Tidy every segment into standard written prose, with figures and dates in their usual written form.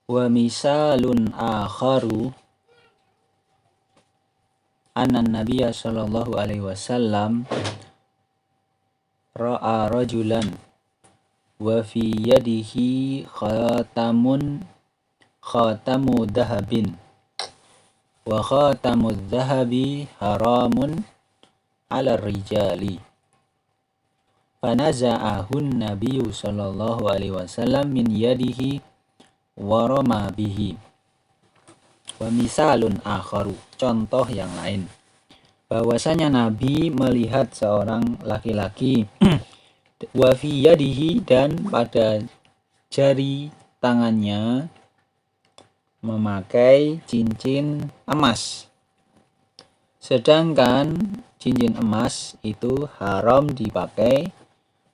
Wa misalun akharu anna nabiyya sallallahu alaihi wasallam ra'a rajulan wa fi yadihi khatamu dhahabin wa khatamu dhahabi haramun 'ala rijali fanaza'ahun nabiyyu sallallahu alaihi wasallam min yadihi wa rama bihi. Wa misalun akharu, contoh yang lain, bahwasanya Nabi melihat seorang laki-laki wa fi yadihi, dan pada jari tangannya memakai cincin emas, sedangkan cincin emas itu haram dipakai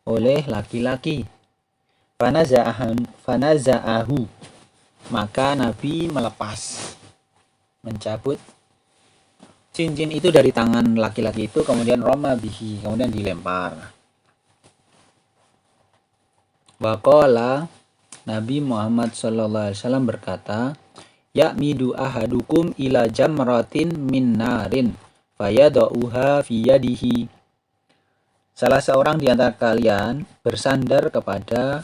oleh laki-laki. Fanaza'ahu, maka Nabi melepas, mencabut cincin itu dari tangan laki-laki itu, kemudian roma bihi, kemudian dilempar. Waqala, Nabi Muhammad SAW berkata, ya'midu ahadukum ila jamratin min narin fayada'uha fi yadihi. Salah seorang di antara kalian bersandar kepada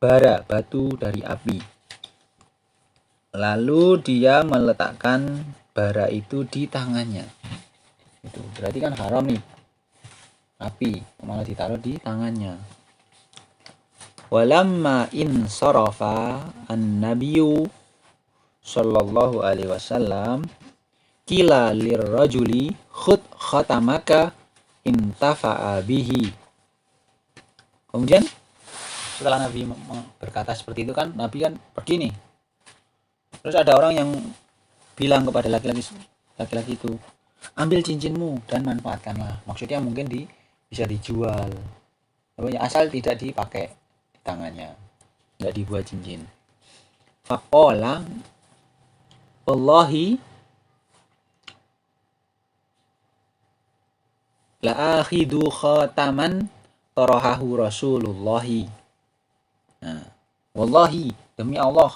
bara batu dari api, lalu dia meletakkan bara itu di tangannya. Itu berarti kan haram nih, api malah ditaruh di tangannya. Walamma in sarafa an-nabiyyu sallallahu alaihi wasallam qila lirrajuli khud khatamaka intafa'a bihi. Kemudian setelah Nabi berkata seperti itu kan, Nabi kan pergi nih. Terus ada orang yang bilang kepada laki-laki itu, ambil cincinmu dan manfaatkanlah. Maksudnya mungkin bisa dijual, asal tidak dipakai di tangannya, nggak dibuat cincin. Faqala wallahi la akhidu khataman tarahahu Rasulullahi. Nah, wallahi, demi Allah,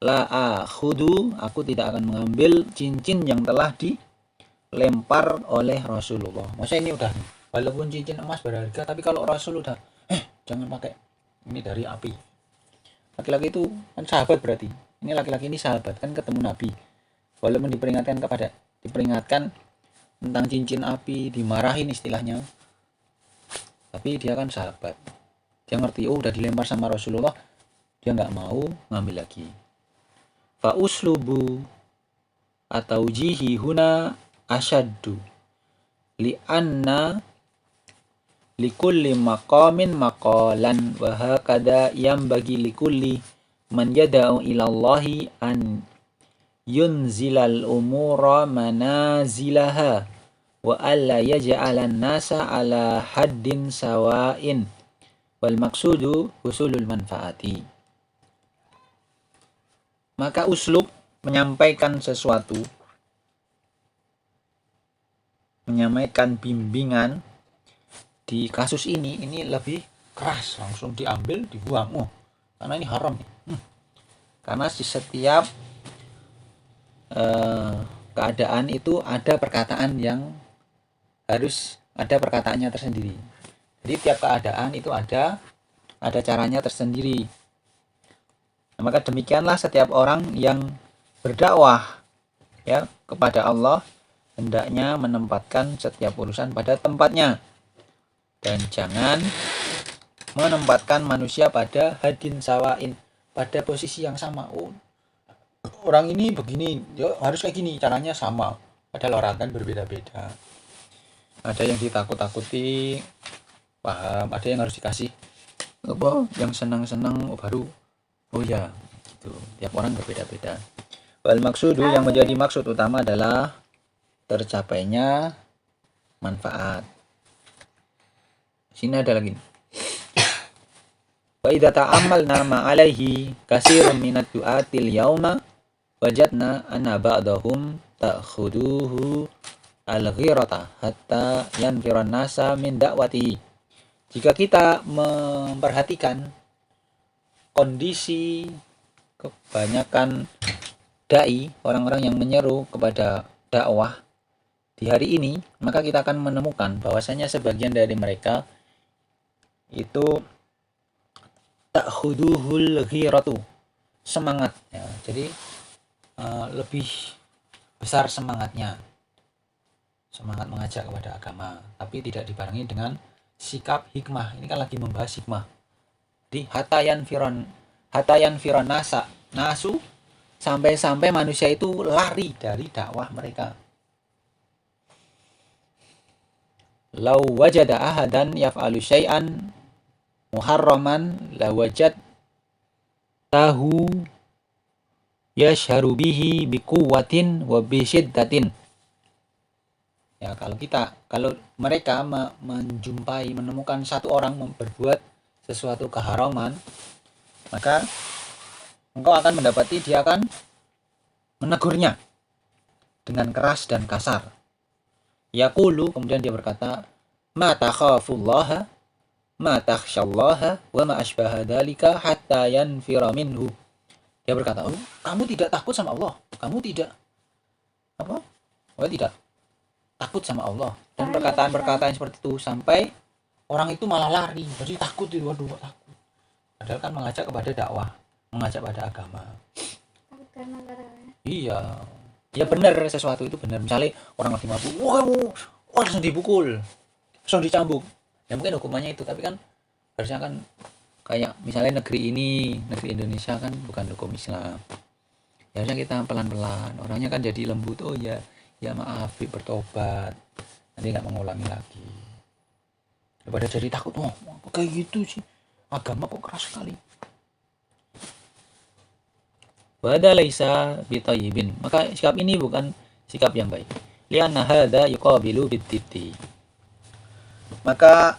la akhudu, aku tidak akan mengambil cincin yang telah dilempar oleh Rasulullah. Maksudnya ini udah, walaupun cincin emas berharga, tapi kalau Rasul udah, jangan pakai, ini dari api. Laki-laki itu kan sahabat, berarti ini laki-laki ini sahabat, kan ketemu Nabi, walaupun diperingatkan tentang cincin api, dimarahin istilahnya, tapi dia kan sahabat, dia ngerti, udah dilempar sama Rasulullah, dia nggak mau ngambil lagi. Fa uslubu atau jihi huna asyaddu li'anna likulli maqamin maqalan wa hakada yambagi likulli man yada'u ilallahi an yunzilal umura manazilaha wa alla yaj'alan nasa ala haddin sawa'in wal maksudu husulul manfaati. Maka uslub menyampaikan sesuatu, menyampaikan bimbingan di kasus ini lebih keras, langsung diambil, dibuang, karena ini haram nih. Karena di setiap keadaan itu ada perkataan yang harus ada perkataannya tersendiri. Jadi tiap keadaan itu ada caranya tersendiri. Nah, maka demikianlah setiap orang yang berdakwah ya kepada Allah hendaknya menempatkan setiap urusan pada tempatnya dan jangan menempatkan manusia pada hadin sawain, pada posisi yang sama. Orang ini begini, harus kayak gini, caranya sama, padahal orang kan berbeda-beda. Ada yang ditakut-takuti, paham, ada yang harus dikasih yang senang-senang, baru ya gitu. Tiap orang berbeda-beda. Wal maksudu, yang menjadi maksud utama adalah tercapainya manfaat. Sini ada lagi. Wa idza ta'ammalna ma alaihi katsirun minad du'atil yauma wajadna anna ba'dahum ta'khuduhu al-ghirata hatta yanfiran nasa min da'watihi. Jika kita memperhatikan kondisi kebanyakan dai, orang-orang yang menyeru kepada dakwah di hari ini, maka kita akan menemukan bahwasanya sebagian dari mereka itu ta'khuduhul ghiratu, semangat ya. Jadi lebih besar semangatnya, semangat mengajak kepada agama, tapi tidak dibarengi dengan sikap hikmah. Ini kan lagi membahas hikmah. Di hatayan firon nasu, sampai manusia itu lari dari dakwah mereka. Lau wajada ahadan yaf'alu syai'an muharraman la wajad tahu yashharu bihi biquwwatin wa bisyiddatin. Ya, kalau mereka menemukan satu orang berbuat sesuatu keharaman, maka engkau akan mendapati dia akan menegurnya dengan keras dan kasar. Yaqulu, kemudian dia berkata, ma takhafullaha ma takhsyallaha wa ma asbaha dzalika hatta yanfira minhu. Dia berkata, oh, kamu tidak takut sama Allah, kamu tidak tidak takut sama Allah, dan perkataan-perkataan seperti itu sampai orang itu malah lari. Jadi takut itu, waduh, takut. Padahal kan mengajak kepada dakwah, mengajak pada agama. Iya, ya benar, sesuatu itu benar. Misalnya orang lagi mabuk, langsung dipukul, langsung dicambuk. Ya mungkin hukumannya itu, tapi kan harusnya kan kayak misalnya negeri Indonesia kan bukan hukum Islam. Ya harusnya kita pelan-pelan, orangnya kan jadi lembut. Oh ya maaf, bertobat, nanti nggak mengulangi lagi. Daripada jadi takut, kayak gitu sih, agama kok keras sekali. Wada laisa bitayyibin, maka sikap ini bukan sikap yang baik. Lianna hadza yuqabilu biddiddi, maka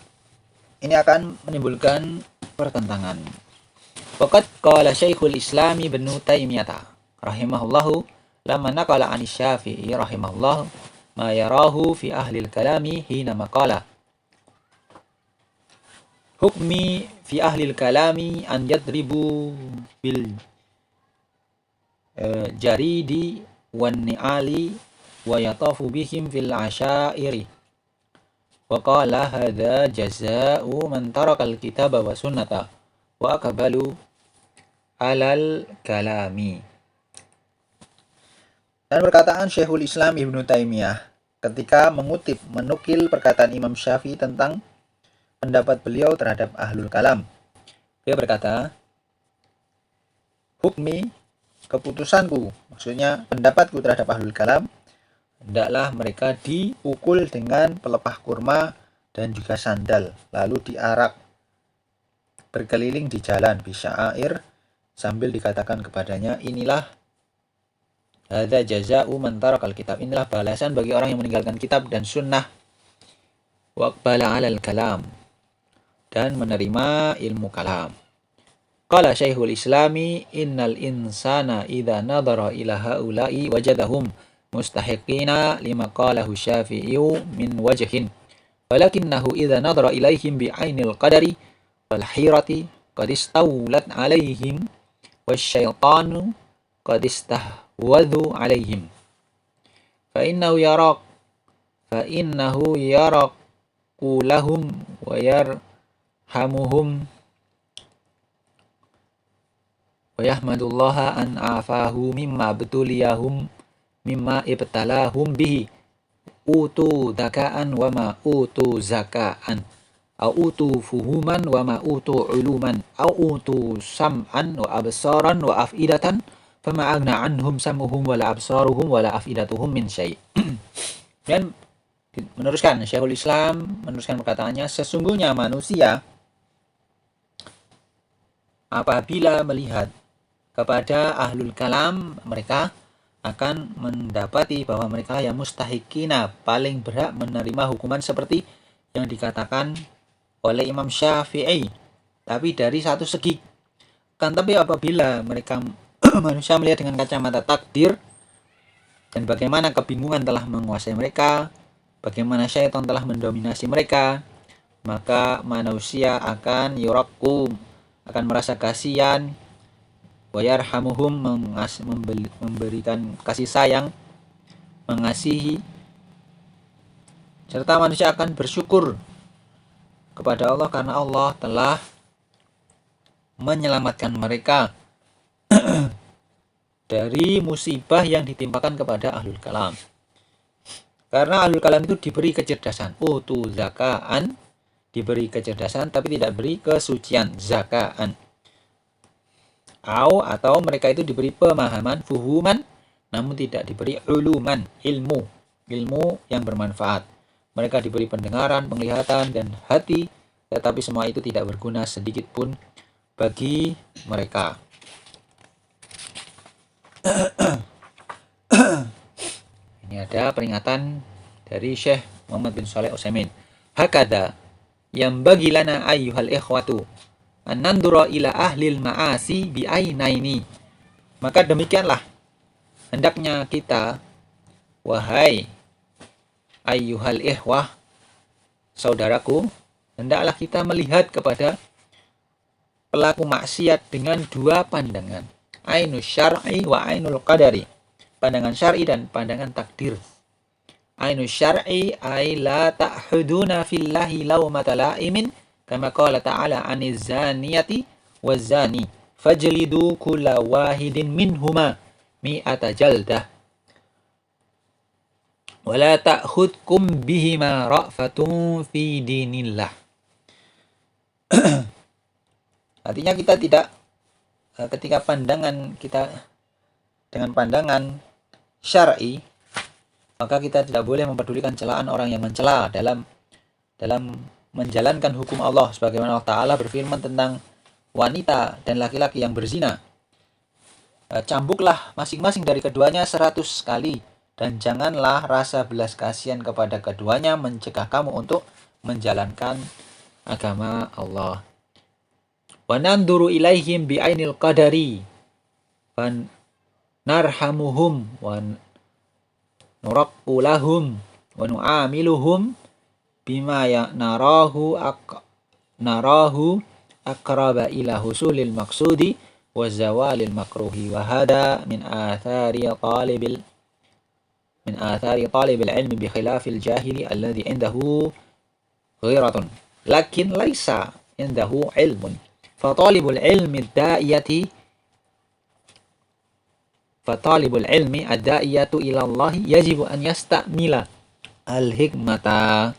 ini akan menimbulkan pertentangan. Waqad qala Syekhul Islam Ibnu Taimiyah rahimahullahu lamma naqala 'an Syafi'i rahimahullah ma yarahu fi ahli al-kalami hina maqala hukmi fi ahli al-kalami an yadribu bil jaridi wan ni'ali wa yatafu bihim fil asyairi wa qala hadza jazaa'u man tarakal kitaba wa sunnata wa aqbalu alal kalami. Dan perkataan Syekhul Islam Ibnu Taimiyah ketika menukil perkataan Imam Syafi'i tentang pendapat beliau terhadap ahlul kalam. Dia berkata, hukmi, keputusanku, maksudnya pendapatku terhadap ahlul kalam, hendaklah mereka dipukul dengan pelepah kurma dan juga sandal, lalu diarak berkeliling di jalan bisya'air, sambil dikatakan kepadanya, inilah hadza jazaa'u man tarakal kitab, inilah balasan bagi orang yang meninggalkan kitab dan sunnah, waqbala 'alal kalam, dan menerima ilmu kalam. Qala Syekhul Islami innal insana idza nadhara ila haula'i wajadahum mustahiqina lima qalahu Syafi'i min wajhin, walakinnahu idza nadhara ilaihim bi'ainil qadari wal hirati qad istawlat 'alaihim wasyaitanu qad istahwadhu 'alaihim fa innahu yaraqu lahum wa yarhamuhum wa yahmadullaha an afahu mimma ibtalahum bihi utu zaka'an wa ma utu zaka'an au utu fuhuman wa ma utu uluman au utu sam'an wa absaran wa afidatan fama agna anhum sam'uhum wa la absaruhum wa la afidatuhum min syai'. Dan meneruskan Syekhul Islam meneruskan perkataannya, sesungguhnya manusia apabila melihat kepada ahlul kalam, mereka akan mendapati bahwa mereka yang mustahikina, paling berhak menerima hukuman seperti yang dikatakan oleh Imam Syafi'i, tapi dari satu segi. Tapi apabila mereka manusia melihat dengan kacamata takdir dan bagaimana kebingungan telah menguasai mereka, bagaimana syaitan telah mendominasi mereka, maka manusia akan yuraku, akan merasa kasihan, wa yarhamuhum memberikan kasih sayang, mengasihi, serta manusia akan bersyukur kepada Allah karena Allah telah menyelamatkan mereka dari musibah yang ditimpakan kepada ahlul kalam. Karena ahlul kalam itu diberi kecerdasan, utu zakaan, diberi kecerdasan tapi tidak beri kesucian, zakaan. Atau mereka itu diberi pemahaman, fuhuman, namun tidak diberi uluman, ilmu yang bermanfaat. Mereka diberi pendengaran, penglihatan, dan hati, tetapi semua itu tidak berguna sedikit pun bagi mereka. Ini ada peringatan dari Syekh Muhammad bin Shalih Utsaimin. Hakada yang bagi lana ayyuhal ikhwatu an nandura ila ahlil ma'asi bi ainaini. Maka demikianlah hendaknya kita, wahai ayyuhal ikhwah, saudaraku, hendaklah kita melihat kepada pelaku maksiat dengan dua pandangan, ainus syar'i wa ainul qadari, pandangan syar'i dan pandangan takdir. Ainus syar'i ay la ta'huduna fillahi lawmata la'imin kama qala ta'ala 'aniz zaniyati waz zani fajlidu kulla wahidin minhuma mi'ata jaldah wa la ta'khudkum bihima ra'fatun fi dinillah. Artinya kita tidak, ketika pandangan kita dengan pandangan syar'i, maka kita tidak boleh mempedulikan celaan orang yang mencela dalam menjalankan hukum Allah, sebagaimana Allah Ta'ala berfirman tentang wanita dan laki-laki yang berzina. Cambuklah masing-masing dari keduanya 100 kali, dan janganlah rasa belas kasihan kepada keduanya mencegah kamu untuk menjalankan agama Allah. Wa nanduru ilaihim bi'ainil qadari wa narhamuhum wa nuraqqu lahum wa nu'amiluhum bima narahu aqraba ila husulil maqsudi wa zawalil makruhi wa hada min athari talibil ilmi bi khilafil jahili alladhi indahu ghiratun lakin laisa indahu ilmun fatalibul ilmi ad-da'iyatu ila Allah yajibu an yastamila al-hikmata.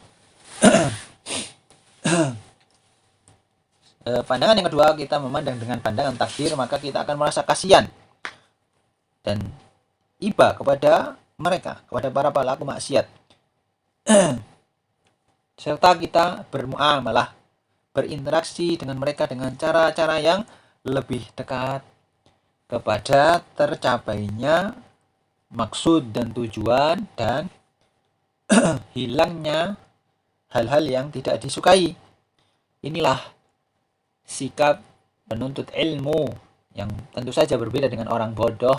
Pandangan yang kedua, kita memandang dengan pandangan takdir, maka kita akan merasa kasihan dan iba kepada mereka, kepada para pelaku maksiat. Serta kita bermuamalah, berinteraksi dengan mereka dengan cara-cara yang lebih dekat kepada tercapainya maksud dan tujuan dan hilangnya hal-hal yang tidak disukai. Inilah sikap penuntut ilmu yang tentu saja berbeda dengan orang bodoh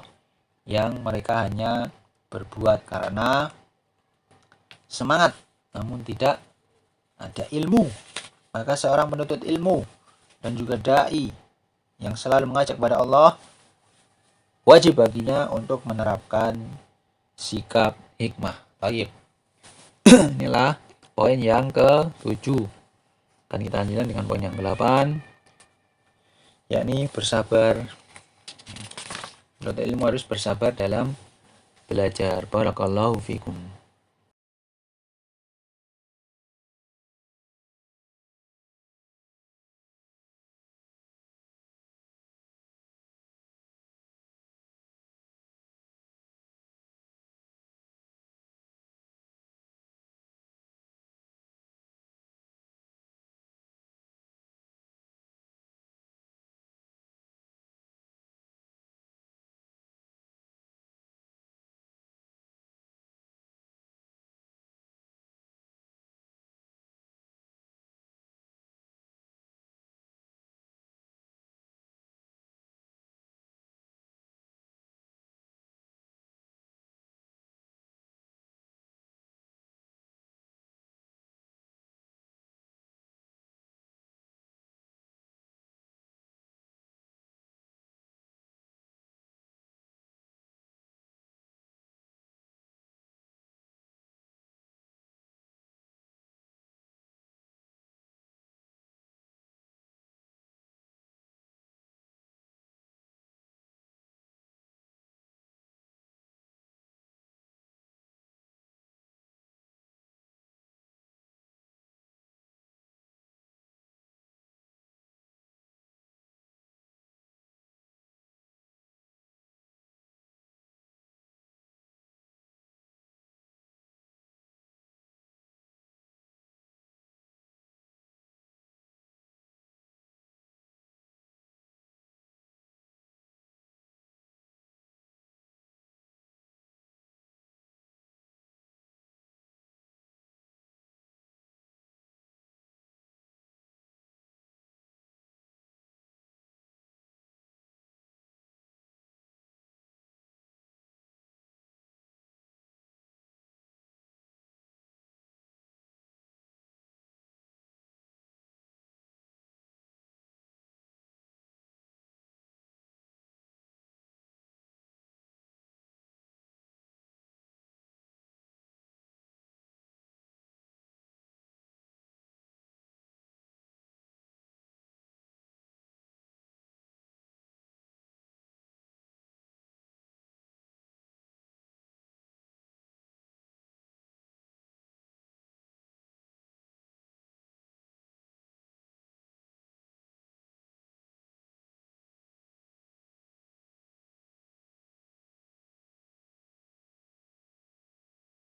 yang mereka hanya berbuat karena semangat namun tidak ada ilmu. Maka seorang penuntut ilmu dan juga dai yang selalu mengajak kepada Allah, wajib baginya untuk menerapkan sikap hikmah. Baik. Inilah poin yang ke-7. Akan kita lanjutkan dengan poin yang ke-8, yakni bersabar. Penuntut ilmu harus bersabar dalam belajar. Barakallahu fikum.